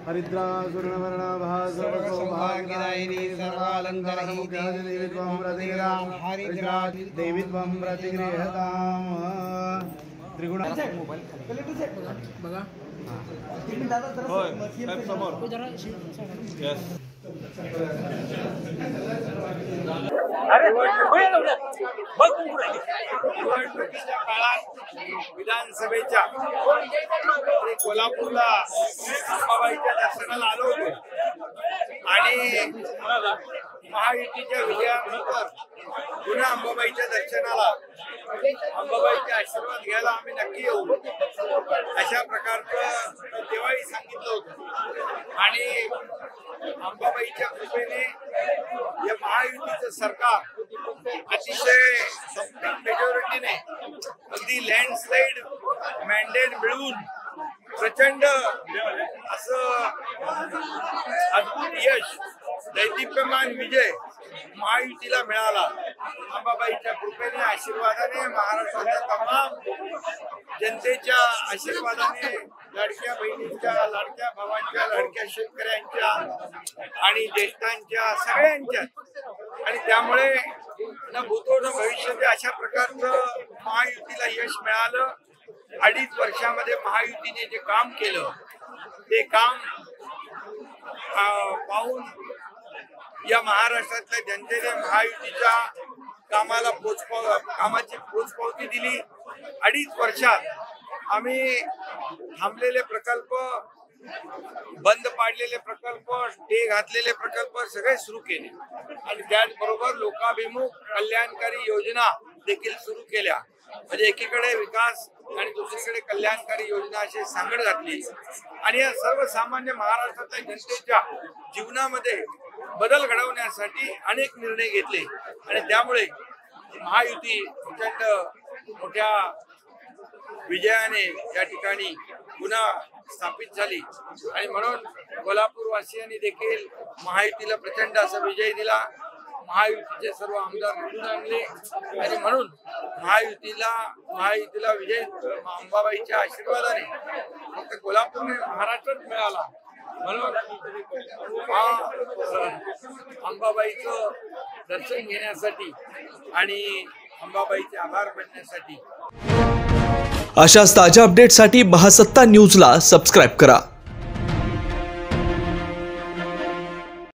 हरिद्रा सुवर्णवर्णा भागवतौभाग्यदायिनी सर्वालंकारमुख्यादि देवी त्वं प्रतिगृहां हरिद्रा देवी त्वं प्रतिगृहतां त्रिगुण बघा समोर निवडणुकीच्या काळात विधानसभेच्या कोल्हापूरला अंबाबाईच्या दर्शनाला आलो होतो आणि महायुतीच्या विजयानंतर पुन्हा अंबाबाईच्या दर्शनाला अंबाबाईचे आशीर्वाद घ्यायला आम्ही नक्की येऊ अशा प्रकारचं तेव्हाही सांगितलं होतं आणि अंबाबाईच्या कृपेने या महायुतीचं सरकार अतिशय मेजॉरिटीने अगदी लँडस्लाइड मॅन्डेट मिळवून प्रचंड असं अद्भुत यश दैदिप्यमान विजय महायुतीला मिळाला। अंबाबाईच्या कृपेने आशीर्वादाने महाराष्ट्राच्या तमाम जनतेच्या आशीर्वादाने लाडक्या बहिणींच्या लाडक्या भावांच्या लाडक्या शेतकऱ्यांच्या आणि ज्येष्ठांच्या सगळ्यांच्या आणि त्यामुळे न भूतो न भविष्याच्या अशा प्रकारचं महायुतीला यश मिळालं। 2.5 वर्षामध्ये महायुतीने जे काम केलं ते काम पाहून या महाराष्ट्रातल्या जनतेने महायुतीच्या कामाची पोचपावती दिली। 2.5 वर्षात आम्ही थांबलेले प्रकल्प बंद पाडलेले प्रकल्प स्टे घातलेले प्रकल्प सगळे सुरू केले आणि त्याचबरोबर लोकाभिमुख कल्याणकारी योजना देखील सुरू केल्या। म्हणजे एकीकडे विकास आणि दुसरीकडे कल्याणकारी योजना अशी सांगड घातली आणि या सर्वसामान्य महाराष्ट्रातल्या जनतेच्या जीवनामध्ये बदल घडवण्यासाठी अनेक निर्णय घेतले आणि त्यामुळे महायुती प्रचंड मोठ्या विजयाने या ठिकाणी पुन्हा स्थापित झाली आणि म्हणून कोल्हापूर वासियांनी देखील महायुतीला प्रचंड असा विजय दिला। महायुतीचे सर्व आमदार निवडून आणले आणि म्हणून महायुतीला विजय अंबाबाईच्या आशीर्वादाने फक्त कोल्हापूरने महाराष्ट्रात मिळाला। म्हणून अंबाबाईचं दर्शन घेण्यासाठी आणि अंबाबाईचे आभार मानण्यासाठी अशाच ताज्या अपडेटसाठी महासत्ता न्यूजला सबस्क्राइब करा।